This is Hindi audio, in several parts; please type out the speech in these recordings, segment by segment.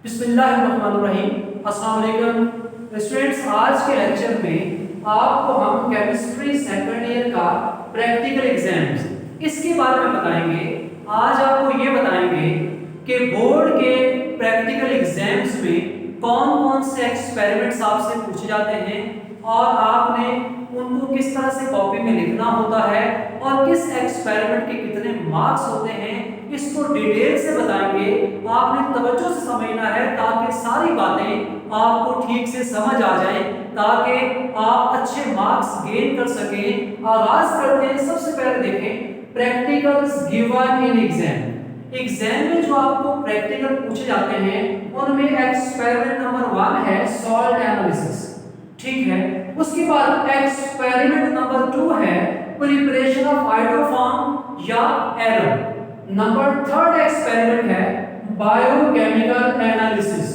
बिस्मिल्लाहिर्रहमानिर्रहीम। अस्सलाम वालेकुम स्टूडेंट्स, आज के लेक्चर में आपको हम केमिस्ट्री सेकंड ईयर का प्रैक्टिकल एग्जाम्स इसके बारे में बताएंगे। आज आपको ये बताएंगे कि बोर्ड के प्रैक्टिकल एग्जाम्स में कौन कौन से एक्सपेरिमेंट्स आपसे पूछे जाते हैं और आपने उनको किस तरह से कॉपी में लिखना होता है और किस एक्सपेरिमेंट के कितने मार्क्स होते हैं, इसको डिटेल से बताएंगे। आपने तवज्जो से समझना है ताकि सारी बातें आपको ठीक से समझ आ जाए, ताकि आप अच्छे मार्क्स गेन कर सकें। आगाज करते हैं। सबसे पहले देखें प्रैक्टिकल्स गिवन इन एग्जाम में जो आपको प्रैक्टिकल पूछे जाते हैं उनमें एक्सपेरिमेंट नंबर 1 है सॉल्ट एनालिसिस, ठीक है। उसके बाद एक्सपेरिमेंट नंबर 2 है प्रिपरेशन ऑफ हाइड्रोफॉर्म या एरर। नंबर 3 एक्सपेरिमेंट है बायोकेमिकल एनालिसिस।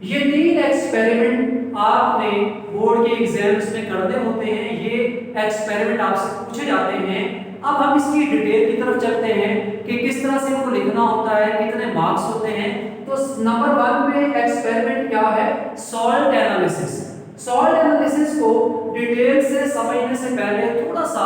ये 3 एक्सपेरिमेंट आपने बोर्ड के एग्जाम्स में करने होते हैं। ये एक्सपेरिमेंट आपसे पूछे जाते हैं। अब हम इसकी डिटेल की तरफ चलते हैं कि किस तरह से इनको लिखना होता है, कितने मार्क्स होते हैं। तो नंबर 1 में एक्सपेरिमेंट क्या है? Salt analysis. सॉल्ट एनालिसिस को डिटेल से समझने से पहले थोड़ा सा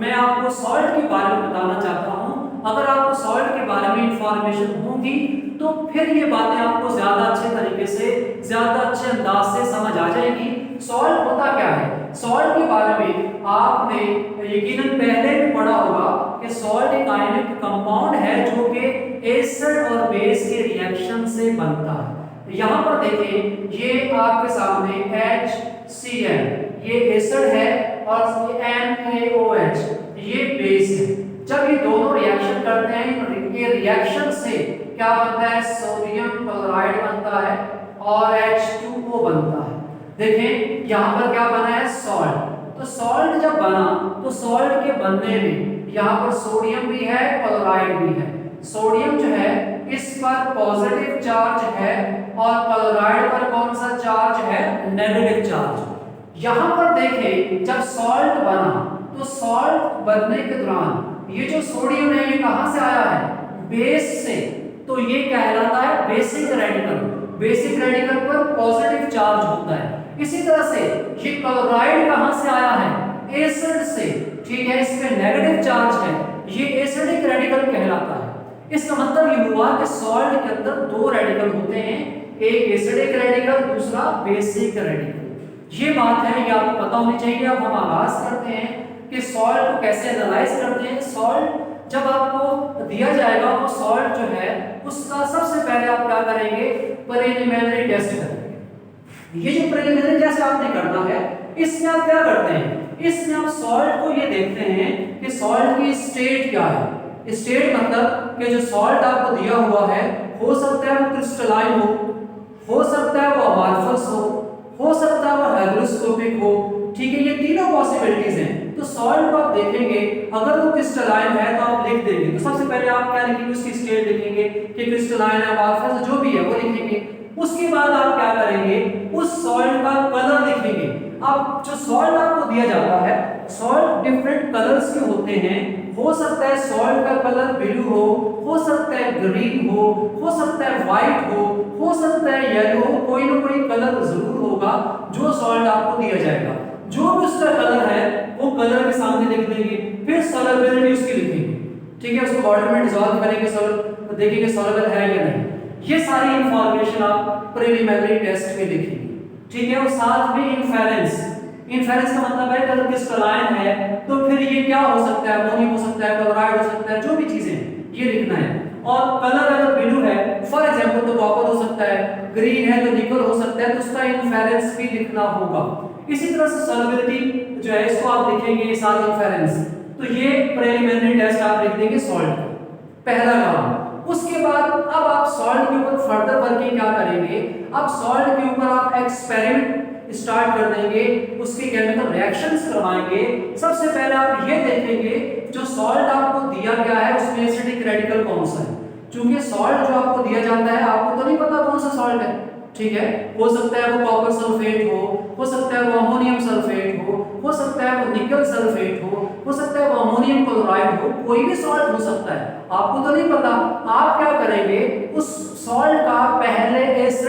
मैं आपको सॉल्ट के बारे में बताना चाहता हूं। अगर आपको सॉल्ट के बारे में इंफॉर्मेशन होगी तो फिर ये बातें आपको ज्यादा अच्छे तरीके से, ज्यादा अच्छे अंदाज से समझ आ जाएगी। सॉल्ट होता क्या है? सॉल्ट के बारे में आपने यकीनन पहले भी पढ़ा होगा कि सॉल्ट एक आयनिक कंपाउंड है जो कि एसिड और बेस के रिएक्शन से बनता है। यहाँ पर देखें, ये आपके सामने HCl ये एसिड है और NaOH ये बेस है। जब ये दोनों रिएक्शन करते हैं, ये रिएक्शन से क्या बनता है? सोडियम क्लोराइड बनता है और H2O बनता है। देखें यहाँ पर क्या बना है? सॉल्ट। तो सॉल्ट जब बना तो सॉल्ट के बनने में यहाँ पर सोडियम भी है, क्लोराइड भी है। सोडियम जो है इस पर पॉजिटिव चार्ज है और क्लोराइड पर कौन सा चार्ज है? Negative charge. यहाँ पर देखें, जब सॉल्ट बना तो सॉल्ट बनने के दौरान ये जो सोडियम है ये कहां से आया है? बेस से। तो ये कहलाता है बेसिक रेडिकल। बेसिक रेडिकल पर पॉजिटिव चार्ज होता है। इसी तरह से ये क्लोराइड कहां से आया है? एसिड से, ठीक है। इस पे नेगेटिव चार्ज है, ये एसिडिक रेडिकल कहलाता है। इसका मतलब ये हुआ कि सॉल्ट के अंदर 2 रेडिकल होते हैं, एक एसिडिक रेडिकल, दूसरा बेसिक रेडिकल। ये बात है, ये आपको पता होनी चाहिए। अब हम आगाज करते हैं कि सॉल्ट को कैसे एनालाइज करते हैं। सॉल्ट जब आपको दिया जाएगा तो सॉल्ट जो है उसका सबसे पहले आप क्या करेंगे? प्रिलिमिनरी टेस्ट करेंगे। ये जो प्रिलिमिनरी टेस्ट आपने करना है, इसमें आप क्या करते हैं? इसमें आप सॉल्ट को ये देखते हैं कि सॉल्ट की स्टेट क्या है। स्टेट मतलब कि जो सॉल्ट आपको दिया हुआ है, हो सकता है वो क्रिस्टलाइन हो सकता है वो अमॉर्फस हो सकता है वो हाइड्रोस्कोपिक हो, ठीक है। ये तीनों पॉसिबिलिटीज हैं। तो सॉल्ट को आप देखेंगे, अगर वो क्रिस्टलाइन है तो आप लिख देंगे। तो सबसे पहले आप क्या लिखेंगे? उसकी स्टेट लिखेंगे कि क्रिस्टलाइन है, अमॉर्फस जो भी है वो लिखेंगे। उसके बाद आप क्या करेंगे? उस सॉल्ट का कलर लिखेंगे। अब जो सॉल्ट आपको दिया जाता है, सॉल्ट डिफरेंट कलर्स के होते हैं। हो सकता है सॉल्ट का कलर ब्लू हो सकता है ग्रीन हो सकता है व्हाइट हो सकता है येलो हो, कोई ना कोई कलर जरूर होगा जो सॉल्ट आपको दिया जाएगा। जो भी उसका कलर है वो कलर के सामने लिख देंगे। फिर सॉल्युबिलिटी उसकी लिखेंगे, ठीक है। उसको वाटर में डिसॉल्व करेंगे, तो देखेंगे सॉल्युबल है या नहीं। ये सारी इंफॉर्मेशन आप प्रिलिमिनरी टेस्ट में लिखेंगे, ठीक है। और साथ में इन्फेरेंस का मतलब है अगर क्रिस्टलाइन है तो फिर ये क्या हो सकता है? अमोनियम हो सकता है, क्लोराइड हो सकता है, जो भी चीजें ये लिखना है। और कलर अगर ब्लू है फॉर एग्जांपल तो कॉपर हो सकता है, ग्रीन है तो निकल हो सकता है, तो उसका इन्फेरेंस भी लिखना होगा। इसी तरह से सॉल्युबिलिटी जो है इसको आप लिखेंगे साथ इन्फेरेंस। तो ये प्रिलिमिनरी टेस्ट आप लिख देंगे सॉल्ट, पहला काम। उसके बाद अब आप सॉल्ट के ऊपर फर्दर वर्किंग क्या करेंगे? अब सॉल्ट के ऊपर आप एक्सपेरिमेंट स्टार्ट कर देंगे, उसके केमिकल रिएक्शंस करवाएंगे। सबसे पहले आप ये देखेंगे जो सॉल्ट आपको दिया गया है उसमें एसिडिक रेडिकल कौन सा है। क्योंकि सॉल्ट जो आपको दिया जाता है आपको तो नहीं पता कौन सा सॉल्ट है, ठीक है। हो सकता है वो कॉपर सल्फेट हो सकता है वो अमोनियम सल्फेट हो सकता है वो निकल सल्फेट हो सकता है वो अमोनियम क्लोराइड हो, कोई भी सॉल्ट हो सकता है, आपको तो नहीं पता। आप क्या करेंगे? उस सॉल्ट का पहले एसिड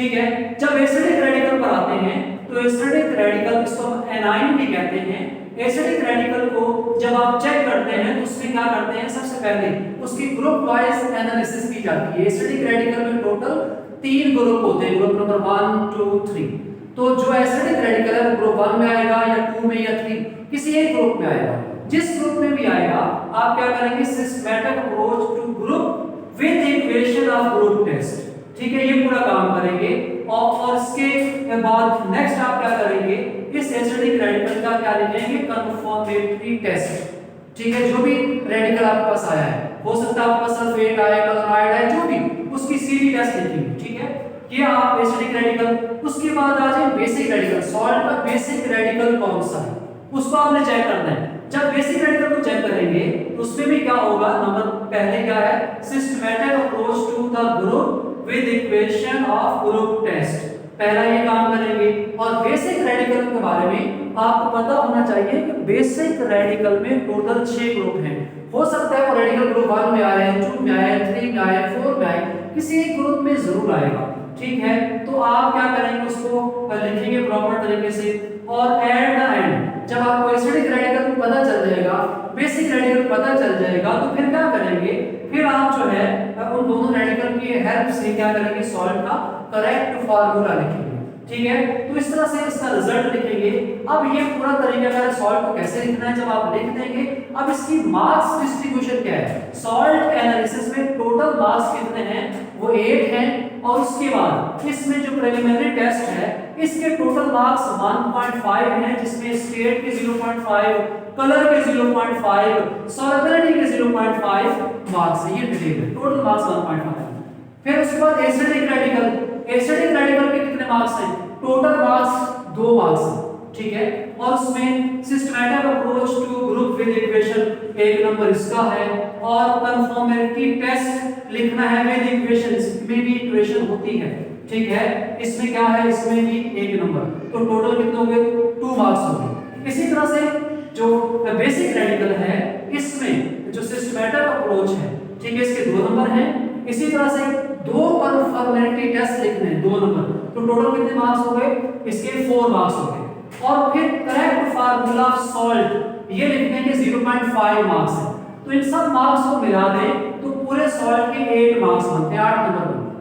ठीक है। जब एसिडिक रेडिकल पर आते हैं तो एसिडिक रेडिकल, इसको हम एनाइन भी कहते हैं। एसिडिक रेडिकल को जब आप चेक करते हैं तो उसमें क्या करते हैं, सबसे पहले उसकी ग्रुप वाइज एनालिसिस की जाती है। एसिडिक रेडिकल में टोटल 3 ग्रुप होते हैं, ग्रुप नंबर 1 2 3। तो जो एसिडिक रेडिकल है वो ग्रुप 1 में आएगा या 2 में या 3, किसी एक ग्रुप में आएगा। जिस ग्रुप में भी आएगा आप क्या करेंगे, systematic approach to group with equation of group test. ठीक है, ये पूरा काम करेंगे। और इसके बाद नेक्स्ट आप क्या करेंगे, इस एसिडिक रेडिकल का क्या लिखेंगे, कंफर्मेटरी टेस्ट। ठीक है, जो भी रेडिकल आपके पास आया है, हो सकता है आपके पास सल्फेट आया, क्लोराइड है, जो भी, उसकी सीवी टेस्ट लिखेंगे। ठीक है, ये आप एसिडिक रेडिकल। उसके बाद आ जाए बेसिक रेडिकल। सॉल्ट का बेसिक रेडिकल कौन सा है उसको आपने चेक करना है। जब बेसिक रेडिकल को चेक करेंगे तो उसमें भी क्या होगा, नंबर पहले क्या है, systematic approach to the group with equation of group test, पहला ये काम करेंगे। और बेसिक रेडिकल के बारे में आपको पता होना चाहिए कि बेसिक रेडिकल में टोटल 6 ग्रुप हैं। हो सकता है वो रेडिकल ग्रुप 1 में आए, 2 में आए, 3 में आए, 4 में आए, किसी एक ग्रुप में जरूर आएगा। ठीक है, तो आप क्या करेंगे, उसको लिखेंगे प्रॉपर तरीके से। और एट द एंड जब आपको एसिडिक रेडिकल पता चल जाएगा, बेसिक रेडिकल पता चल जाएगा, तो फिर क्या करेंगे, फिर आप जो है उन दोनों रेडिकल की हेल्प से क्या करेंगे, सॉल्ट का करेक्ट फार्मूला लिखेंगे। ठीक है, तो इस तरह से इसका रिजल्ट लिखेंगे। अब ये पूरा तरीका है सॉल्ट को कैसे लिखना है, जब आप लिख देंगे, अब इसकी मार्क्स डिस्ट्रीब्यूशन क्या है। सॉल्ट एनालिसिस में टोटल मार्क्स कितने हैं, वो 8 हैं। और उसके बाद इसमें जो प्रिलिमिनरी टेस्ट है, इसके टोटल मार्क्स 1.5 हैं, जिसमें स्टेट के 0.5, कलर के 0.5, सॉल्युबिलिटी के 0.5 मार्क्स है। ये डिटेल है, टोटल मार्क्स 1.5। फिर उसके बाद एसिडिक रेडिकल। एसिडिक रेडिकल के कितने मार्क्स हैं, टोटल मार्क्स 2 मार्क्स हैं। ठीक है, और उसमें systematic approach to group with equation 1 number इसका है। और कंफर्मेटरी टेस्ट लिखना है विद इक्वेशन, इसमें भी इक्वेशन होती है। ठीक है, इसमें क्या है, इसमें भी 1 नंबर। तो टोटल कितने हो गए, 2 मार्क्स हो गए। इसी तरह से जो बेसिक रेडिकल है, इसमें जो सिस्टमैटिक अप्रोच है, ठीक है, इसके 2 नंबर हैं। इसी तरह से 2 कंफर्मेटरी टेस्ट लिखने हैं, 2 नंबर। तो टोटल कितने मार्क्स हो गए, इसके 4 मार्क्स हो गए। और फिर करेक्ट फार्मूला ऑफ सॉल्ट ये लिखने के 0.5 मार्क्स है। तो इन सब मार्क्स को मिला दें तो पूरे सॉल्ट के 8 मार्क्स बनते हैं, 8 नंबर बनते हैं।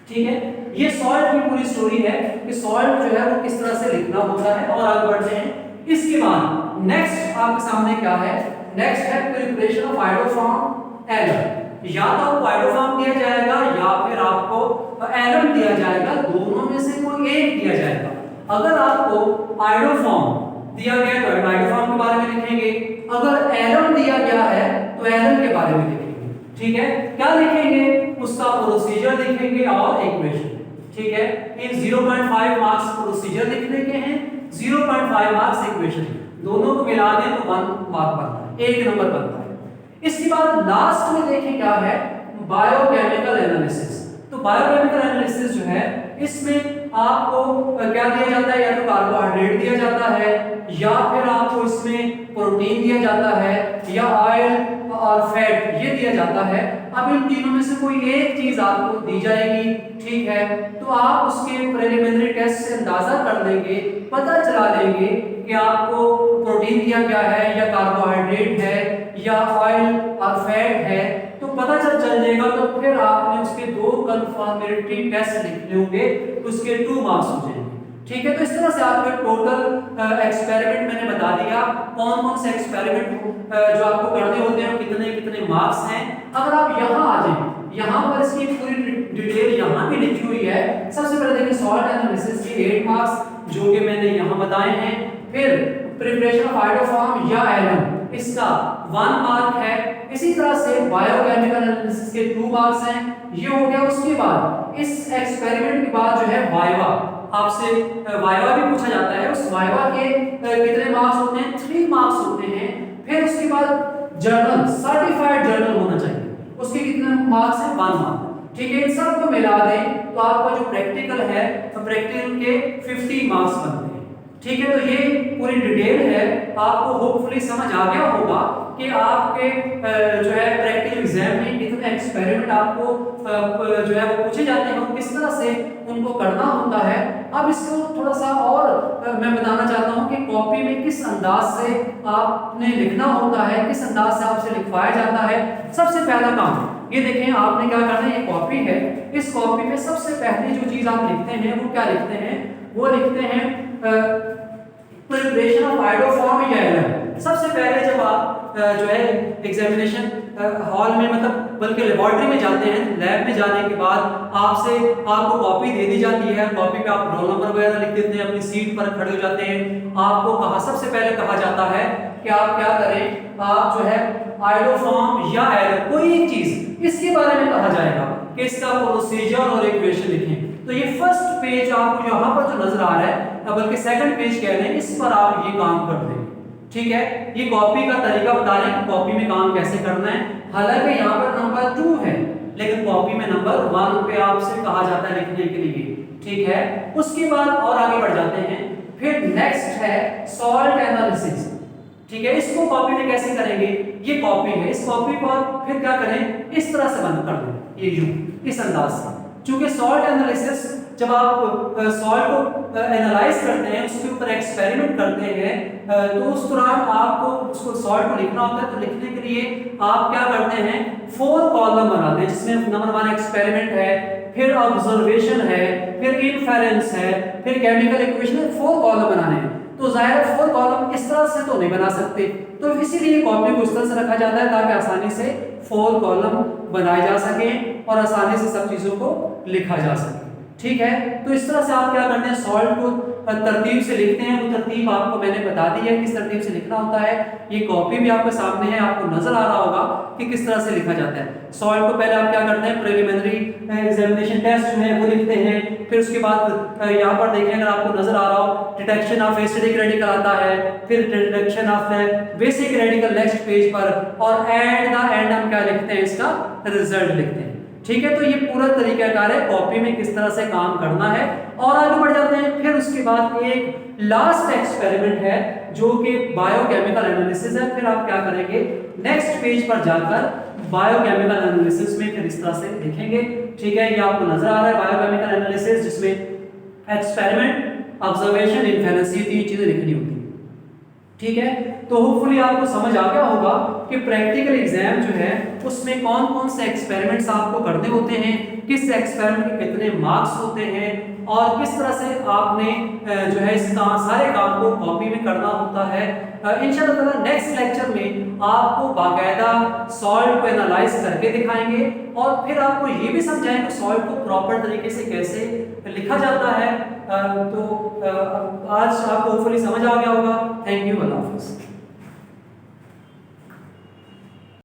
ठीक है, ये सॉल्ट की पूरी स्टोरी है कि सॉल्ट जो है वो किस तरह से लिखना होता है। और आगे बढ़ते हैं। इसके बाद नेक्स्ट आपके सामने क्या है, नेक्स्ट है प्रिपरेशन ऑफ आयोडोफॉर्म एलम। या तो आपको आयोडोफॉर्म दिया जाएगा या फिर आपको एलम दिया जाएगा, दोनों में से कोई एक दिया जाएगा। अगर आपको आयोडोफॉर्म दिया गया तो आयोडोफॉर्म के बारे में लिखेंगे, अगर एलम दिया गया है तो एलम के बारे में लिखेंगे। ठीक है, क्या लिखेंगे, उसका प्रोसीजर लिखेंगे और इक्वेशन। ठीक है, इन 0.5 मार्क्स प्रोसीजर लिखने के हैं, 0.5 मार्क्स इक्वेशन, दोनों को मिला दें तो 1 मार्क बनता है, 1 नंबर बनता है। इसके बाद लास्ट में देखें क्या है, बायोकेमिकल एनालिसिस। तो बायोकेमिकल एनालिसिस जो है, इसमें आपको क्या दिया जाता है, या तो कार्बोहाइड्रेट दिया जाता है, या फिर आपको इसमें प्रोटीन दिया जाता है, या ऑयल और फैट ये दिया जाता है। अब इन तीनों में से कोई एक चीज आपको दी जाएगी। ठीक है, तो आप उसके प्रिलिमिनरी टेस्ट से अंदाजा कर लेंगे, पता चला लेंगे कि आपको प्रोटीन दिया गया है, या कार्बोहाइड्रेट है, या ऑयल और फैट है, तो पता चल जाएगा। तो फिर आपने उसके 2 कंफर्मेटरी टेस्ट लिखने होंगे, उसके 2 मार्क्स हो जाएंगे। ठीक है, तो इस तरह से आपके टोटल एक्सपेरिमेंट मैंने बता दिया, कौन कौन से एक्सपेरिमेंट जो आपको करने होते हैं, कितने कितने मार्क्स हैं। अगर आप यहाँ आ जाए, यहाँ पर इसकी पूरी डिटेल यहाँ भी लिखी हुई है। सबसे पहले देखिए सॉल्ट एनालिसिस के 8 मार्क्स जो कि मैंने यहाँ बताए हैं। फिर प्रिपरेशन ऑफ आयोडोफॉर्म या एलम, इसका 1 मार्क है। इसी तरह से बायोकेमिकल एनालिसिस के 2 मार्क्स हैं, ये हो गया। उसके बाद इस एक्सपेरिमेंट के बाद जो है वाइवा, आपसे वाइवा भी पूछा जाता है, उस वाइवा के कितने मार्क्स होते हैं, 3 मार्क्स होते हैं। फिर उसके बाद जर्नल, सर्टिफाइड जर्नल होना चाहिए, उसके कितने मार्क्स हैं, 1 मार्क। ठीक है, इन सब को मिला दें तो आपका जो प्रैक्टिकल है, तो प्रैक्टिकल के 50 मार्क्स बनते हैं। ठीक है, तो ये पूरी डिटेल है, आपको होपफुली समझ आ गया होगा कि आपके जो है प्रैक्टिकल एग्जाम में इतने एक्सपेरिमेंट आपको जो है वो पूछे जाते हैं और किस तरह से उनको करना होता है। अब इसको थोड़ा सा और मैं बताना चाहता हूँ कि कॉपी में किस अंदाज से आपने लिखना होता है, किस अंदाज से आपसे लिखवाया जाता है। सबसे पहला काम ये देखें, आपने क्या करना है, ये कॉपी है, इस कॉपी में सबसे पहली जो चीज आप लिखते हैं वो क्या लिखते हैं, वो लिखते हैं प्रिपरेशन ऑफ आइडोफॉर्म या एरर। सबसे पहले जब आप जो है एग्जामिनेशन हॉल में मतलब बल्कि लेबोरेटरी में जाते हैं, लैब में जाने के बाद आपको कॉपी दे दी जाती है, कॉपी पे आप रोल नंबर वगैरह लिख देते हैं, अपनी सीट पर खड़े हो जाते हैं। आपको सबसे पहले कहा जाता है कि आप क्या करें, आप जो है आइडोफॉर्म या एरर कोई एक चीज इसके बारे में कहा जाएगा कि इसका प्रोसीजर और इक्वेशन लिखें। तो ये फर्स्ट पेज आपको यहाँ पर जो नजर आ रहा है, बल्कि सेकंड पेज कह रहे हैं, इस पर आप ये काम कर दें। ठीक है, ये कॉपी का तरीका बता रहे हैं कि कॉपी में काम कैसे करना है। हालांकि यहाँ पर नंबर 2 है, लेकिन कॉपी में नंबर 1 पे आपसे कहा जाता है लिखने के लिए। ठीक है, उसके बाद और आगे बढ़ जाते हैं। फिर नेक्स्ट है सॉल्ट एनालिसिस। ठीक है, इसको कॉपी में कैसे करेंगे, ये कॉपी है, इस कॉपी को आप फिर क्या करें, इस तरह से बंद कर दें, ये यूं इस अंदाज से। क्योंकि सॉल्ट एनालिसिस जब आप सॉल्ट को एनालाइज करते हैं, उसके ऊपर एक्सपेरिमेंट करते हैं, तो उस दौरान आपको उसको सॉल्ट को लिखना होता है। तो लिखने के लिए आप क्या करते हैं, 4 कॉलम बनाते हैं, जिसमें नंबर 1 एक्सपेरिमेंट है, फिर ऑब्जर्वेशन है, फिर इन्फेरेंस है, फिर केमिकल इक्वेशन है। 4 कॉलम बनाने हैं। तो जाहिर है 4 कॉलम इस तरह से तो नहीं बना सकते, तो इसीलिए कॉपी को इस तरह से रखा जाता है ताकि आसानी से 4 कॉलम बनाए जा सकें और आसानी से सब चीजों को लिखा जा सके। ठीक है, तो इस तरह से आप क्या करते हैं, सॉल्ट को तरतीब से लिखते हैं। वो तरतीब आपको मैंने बता दी है किस तरतीब से लिखना होता है। ये कॉपी भी आपके सामने है, आपको नजर आ रहा होगा कि किस तरह से लिखा जाता है। सॉल्ट को पहले आप क्या करते हैं, प्रिलिमिनरी एग्जामिनेशन टेस्ट जो है वो लिखते हैं। फिर उसके बाद यहाँ पर देखें, अगर आपको नजर आ रहा हो, डिटेक्शन ऑफ एसिडिक रेडिकल आता है, फिर detection of basic radical next page पर, और एट द एंड हम क्या लिखते हैं, इसका रिजल्ट लिखते हैं। ठीक है, तो ये पूरा तरीकाकार है कॉपी में किस तरह से काम करना है। और आगे बढ़ जाते हैं। फिर उसके बाद एक लास्ट एक्सपेरिमेंट है जो कि बायोकेमिकल एनालिसिस है। फिर आप क्या करेंगे, नेक्स्ट पेज पर जाकर बायोकेमिकल एनालिसिस में फिर इस तरह से लिखेंगे। ठीक है, ये आपको नजर आ रहा है बायोकेमिकल एनालिसिस, जिसमें एक्सपेरिमेंट, ऑब्जर्वेशन, इन्फेरेंस, ये 3 चीजें लिखनी होती है। ठीक है, तो होपफुली आपको समझ आ गया होगा कि प्रैक्टिकल एग्जाम जो है उसमें कौन कौन से एक्सपेरिमेंट्स आपको करने होते हैं, किस एक्सपेरिमेंट के कितने मार्क्स होते हैं, और किस तरह से आपने जो है इस सारे काम को कॉपी में करना होता है। इंशाअल्लाह ताला नेक्स्ट लेक्चर में आपको बाकायदा सॉल्ट को एनालाइज करके दिखाएंगे और फिर आपको ये भी समझाएंगे सॉल्ट को प्रॉपर तरीके से कैसे लिखा जाता है। तो आज आपको होपफुली समझ आ गया होगा। थैंक यू, अल्लाह हाफिज़।